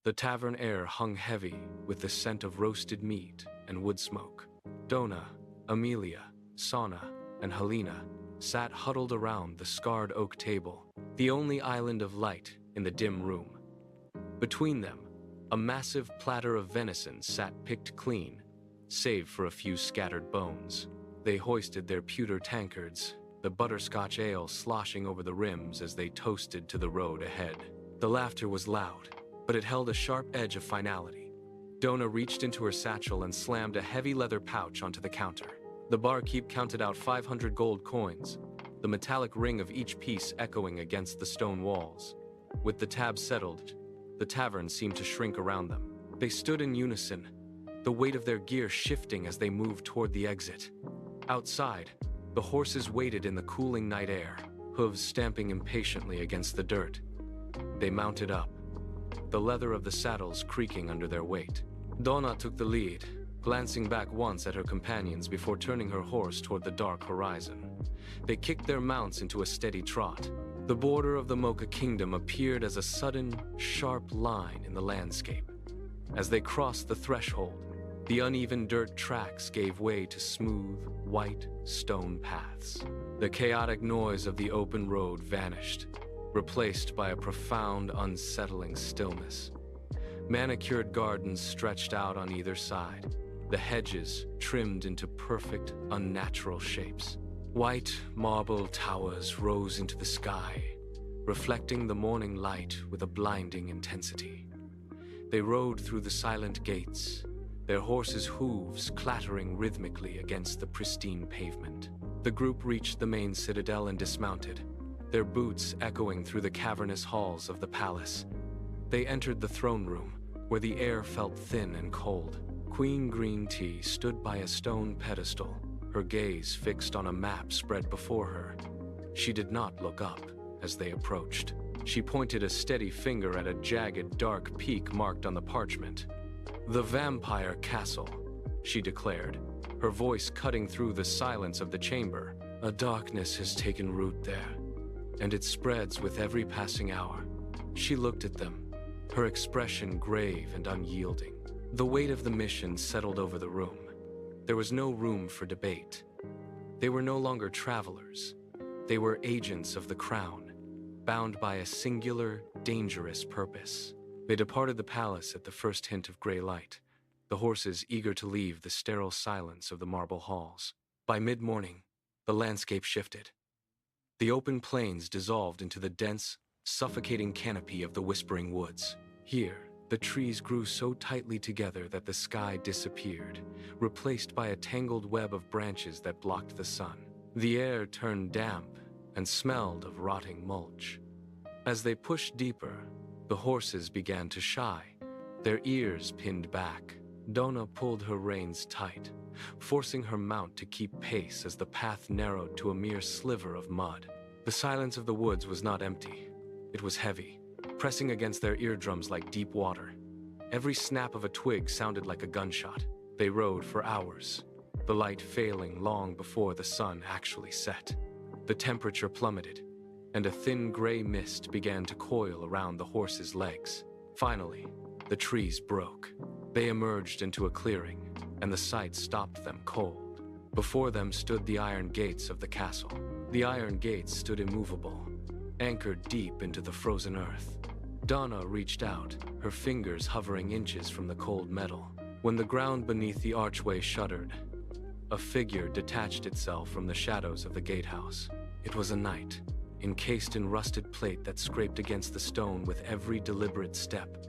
The tavern air hung heavy with the scent of roasted meat and wood smoke. Donna, Amelia, Sana, and Helena sat huddled around the scarred oak table, the only island of light in the dim room. Between them, a massive platter of venison sat picked clean, save for a few scattered bones. They hoisted their pewter tankards, the butterscotch ale sloshing over the rims as they toasted to the road ahead. The laughter was loud, but it held a sharp edge of finality. Donna reached into her satchel and slammed a heavy leather pouch onto the counter. The barkeep counted out 500 gold coins, the metallic ring of each piece echoing against the stone walls. With the tab settled, the tavern seemed to shrink around them. They stood in unison, the weight of their gear shifting as they moved toward the exit. Outside, the horses waited in the cooling night air, hooves stamping impatiently against the dirt. They mounted up, the leather of the saddles creaking under their weight. Donna took the lead, glancing back once at her companions before turning her horse toward the dark horizon. They kicked their mounts into a steady trot. The border of the Mocha Kingdom appeared as a sudden, sharp line in the landscape. As they crossed the threshold, the uneven dirt tracks gave way to smooth, white stone paths. The chaotic noise of the open road vanished, replaced by a profound, unsettling stillness. Manicured gardens stretched out on either side, the hedges trimmed into perfect, unnatural shapes. White marble towers rose into the sky, reflecting the morning light with a blinding intensity. They rode through the silent gates, their horses' hooves clattering rhythmically against the pristine pavement. The group reached the main citadel and dismounted, their boots echoing through the cavernous halls of the palace. They entered the throne room, where the air felt thin and cold. Queen Green Tea stood by a stone pedestal, her gaze fixed on a map spread before her. She did not look up as they approached. She pointed a steady finger at a jagged, dark peak marked on the parchment. "The Vampire Castle," she declared, her voice cutting through the silence of the chamber. "A darkness has taken root there, and it spreads with every passing hour." She looked at them, her expression grave and unyielding. The weight of the mission settled over the room. There was no room for debate. They were no longer travelers. They were agents of the crown, bound by a singular, dangerous purpose. They departed the palace at the first hint of gray light, the horses eager to leave the sterile silence of the marble halls. By mid-morning, the landscape shifted. The open plains dissolved into the dense, suffocating canopy of the whispering woods. Here, the trees grew so tightly together that the sky disappeared, replaced by a tangled web of branches that blocked the sun. The air turned damp and smelled of rotting mulch. As they pushed deeper, the horses began to shy, their ears pinned back. Donna pulled her reins tight, forcing her mount to keep pace as the path narrowed to a mere sliver of mud. The silence of the woods was not empty. It was heavy, pressing against their eardrums like deep water. Every snap of a twig sounded like a gunshot. They rode for hours, the light failing long before the sun actually set. The temperature plummeted, and a thin gray mist began to coil around the horses' legs. Finally, the trees broke. They emerged into a clearing, and the sight stopped them cold. Before them stood the iron gates of the castle. The iron gates stood immovable, anchored deep into the frozen earth. Donna reached out, her fingers hovering inches from the cold metal. When the ground beneath the archway shuddered, a figure detached itself from the shadows of the gatehouse. It was a knight, encased in rusted plate that scraped against the stone with every deliberate step.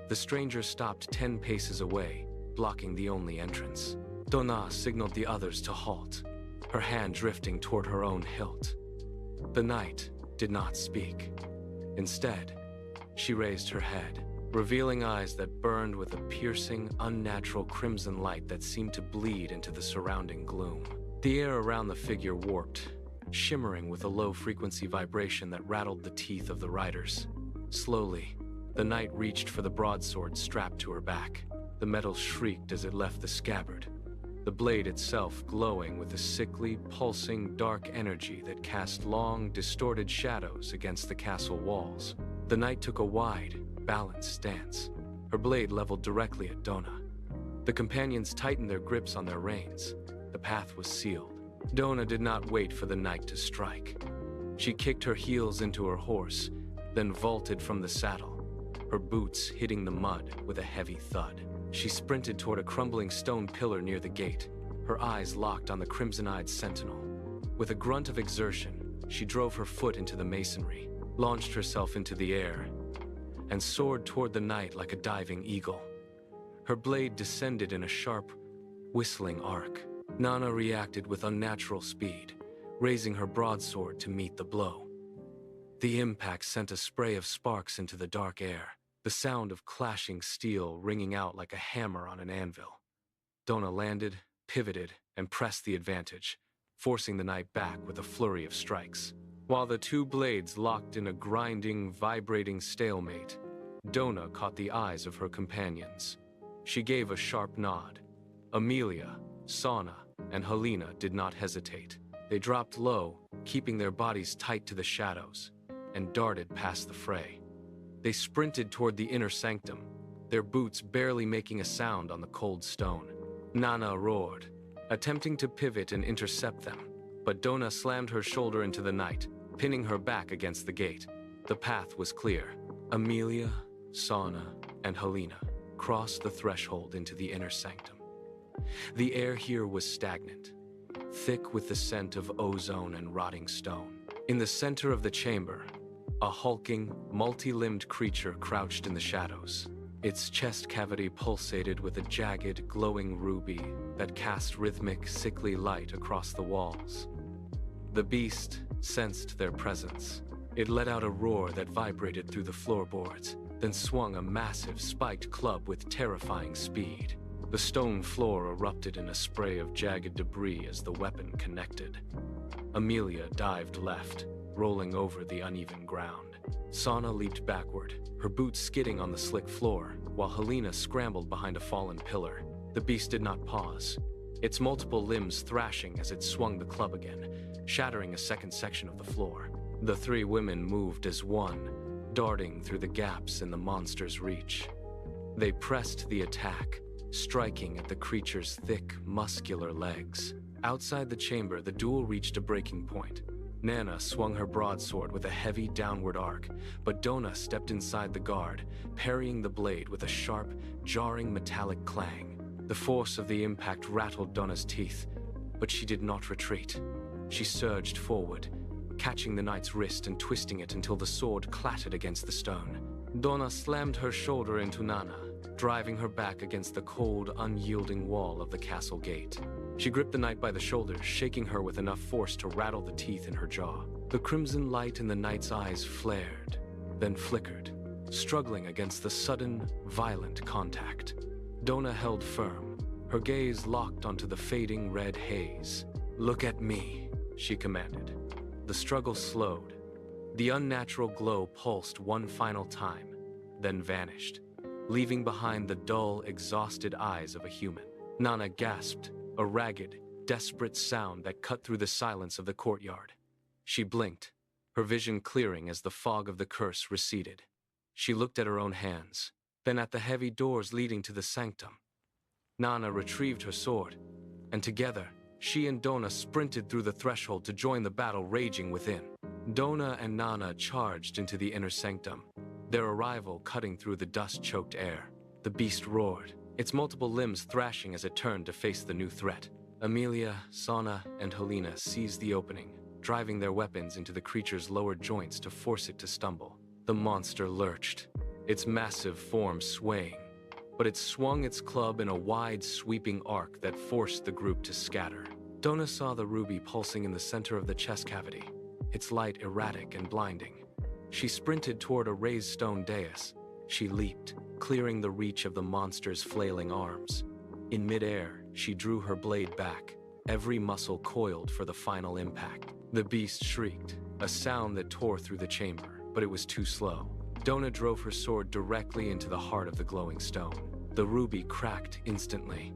The stranger stopped 10 paces away, blocking the only entrance. Donna signaled the others to halt, her hand drifting toward her own hilt. The knight did not speak. Instead, she raised her head, revealing eyes that burned with a piercing, unnatural crimson light that seemed to bleed into the surrounding gloom. The air around the figure warped, shimmering with a low-frequency vibration that rattled the teeth of the riders. Slowly, the knight reached for the broadsword strapped to her back. The metal shrieked as it left the scabbard, the blade itself glowing with a sickly, pulsing, dark energy that cast long, distorted shadows against the castle walls. The knight took a wide, balanced stance, her blade leveled directly at Dona. The companions tightened their grips on their reins. The path was sealed. Dona did not wait for the knight to strike. She kicked her heels into her horse, then vaulted from the saddle, her boots hitting the mud with a heavy thud. She sprinted toward a crumbling stone pillar near the gate, her eyes locked on the crimson-eyed sentinel. With a grunt of exertion, she drove her foot into the masonry, launched herself into the air, and soared toward the knight like a diving eagle. Her blade descended in a sharp, whistling arc. Nana reacted with unnatural speed, raising her broadsword to meet the blow. The impact sent a spray of sparks into the dark air, the sound of clashing steel ringing out like a hammer on an anvil. Dona landed, pivoted, and pressed the advantage, forcing the knight back with a flurry of strikes. While the two blades locked in a grinding, vibrating stalemate, Dona caught the eyes of her companions. She gave a sharp nod. Amelia, Sana, and Helena did not hesitate. They dropped low, keeping their bodies tight to the shadows, and darted past the fray. They sprinted toward the inner sanctum, their boots barely making a sound on the cold stone. Nana roared, attempting to pivot and intercept them, but Dona slammed her shoulder into the knight, pinning her back against the gate. The path was clear. Amelia, Sana, and Helena crossed the threshold into the inner sanctum. The air here was stagnant, thick with the scent of ozone and rotting stone. In the center of the chamber, a hulking, multi-limbed creature crouched in the shadows. Its chest cavity pulsated with a jagged, glowing ruby that cast rhythmic, sickly light across the walls. The beast sensed their presence. It let out a roar that vibrated through the floorboards, then swung a massive, spiked club with terrifying speed. The stone floor erupted in a spray of jagged debris as the weapon connected. Amelia dived left, rolling over the uneven ground. Sana leaped backward, her boots skidding on the slick floor, while Helena scrambled behind a fallen pillar. The beast did not pause, its multiple limbs thrashing as it swung the club again, shattering a second section of the floor. The three women moved as one, darting through the gaps in the monster's reach. They pressed the attack, striking at the creature's thick, muscular legs. Outside the chamber, the duel reached a breaking point. Nana swung her broadsword with a heavy downward arc, but Dona stepped inside the guard, parrying the blade with a sharp, jarring metallic clang. The force of the impact rattled Dona's teeth, but she did not retreat. She surged forward, catching the knight's wrist and twisting it until the sword clattered against the stone. Dona slammed her shoulder into Nana, driving her back against the cold, unyielding wall of the castle gate. She gripped the knight by the shoulders, shaking her with enough force to rattle the teeth in her jaw. The crimson light in the knight's eyes flared, then flickered, struggling against the sudden, violent contact. Dona held firm, her gaze locked onto the fading red haze. "Look at me," she commanded. The struggle slowed. The unnatural glow pulsed one final time, then vanished, leaving behind the dull, exhausted eyes of a human. Nana gasped, a ragged, desperate sound that cut through the silence of the courtyard. She blinked, her vision clearing as the fog of the curse receded. She looked at her own hands, then at the heavy doors leading to the sanctum. Nana retrieved her sword, and together, she and Dona sprinted through the threshold to join the battle raging within. Dona and Nana charged into the inner sanctum, their arrival cutting through the dust-choked air. The beast roared, its multiple limbs thrashing as it turned to face the new threat. Amelia, Sana, and Helena seized the opening, driving their weapons into the creature's lower joints to force it to stumble. The monster lurched, its massive form swaying, but it swung its club in a wide, sweeping arc that forced the group to scatter. Dona saw the ruby pulsing in the center of the chest cavity, its light erratic and blinding. She sprinted toward a raised stone dais. She leaped, clearing the reach of the monster's flailing arms. In midair, she drew her blade back, every muscle coiled for the final impact. The beast shrieked, a sound that tore through the chamber, but it was too slow. Dona drove her sword directly into the heart of the glowing stone. The ruby cracked instantly.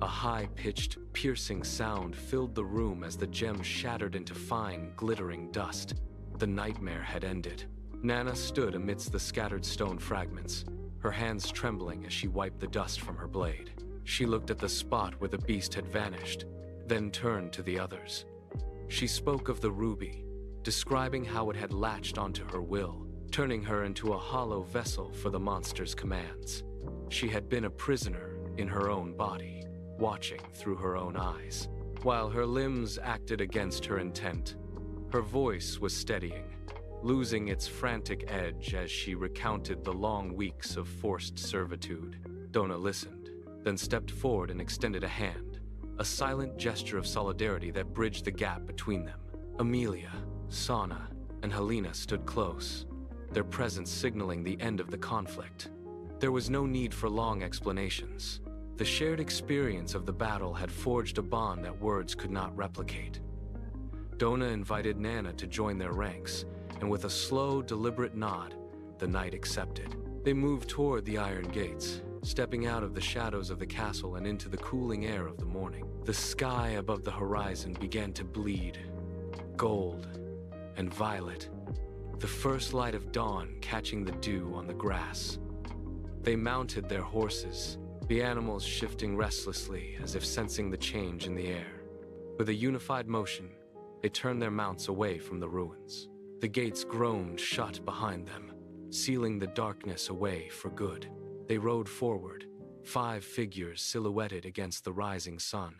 A high-pitched, piercing sound filled the room as the gem shattered into fine, glittering dust. The nightmare had ended. Nana stood amidst the scattered stone fragments, her hands trembling as she wiped the dust from her blade. She looked at the spot where the beast had vanished, then turned to the others. She spoke of the ruby, describing how it had latched onto her will, turning her into a hollow vessel for the monster's commands. She had been a prisoner in her own body, watching through her own eyes. While her limbs acted against her intent, her voice was steadying, losing its frantic edge as she recounted the long weeks of forced servitude. Dona listened, then stepped forward and extended a hand, a silent gesture of solidarity that bridged the gap between them. Amelia, Sana, and Helena stood close, their presence signaling the end of the conflict. There was no need for long explanations. The shared experience of the battle had forged a bond that words could not replicate. Dona invited Nana to join their ranks, and with a slow, deliberate nod, the knight accepted. They moved toward the iron gates, stepping out of the shadows of the castle and into the cooling air of the morning. The sky above the horizon began to bleed, gold and violet, the first light of dawn catching the dew on the grass. They mounted their horses, the animals shifting restlessly as if sensing the change in the air. With a unified motion, they turned their mounts away from the ruins. The gates groaned shut behind them, sealing the darkness away for good. They rode forward, 5 figures silhouetted against the rising sun,